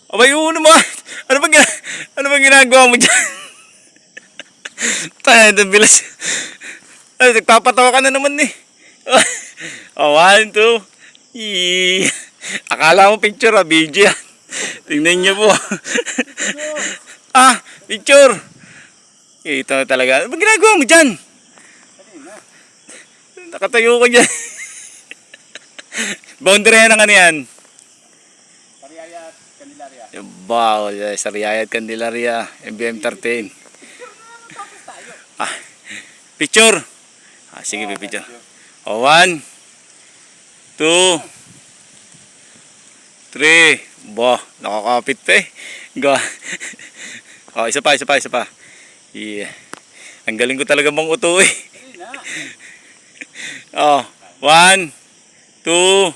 Abay, yun naman. Ano bang ginagawa mo dyan? Tayo, ito bilas. Ay, nagpapatawa ka na naman eh. Oh, 1, 2. Akala mo picture video yan. Tingnan niyo po. Picture. Ito talaga. Ano bang ginagawa mo dyan? Nakatayo ka dyan. Boundary ng ano yan? Sariaya at Candelaria. Wow, Sariaya at Candelaria, MBM13. Picture. Sige, picture. 1, 2, 3. Bah, nakakapit pa eh. Go. Isa pa. Yeah. Ang galing ko talaga bang uto eh. 1, 2,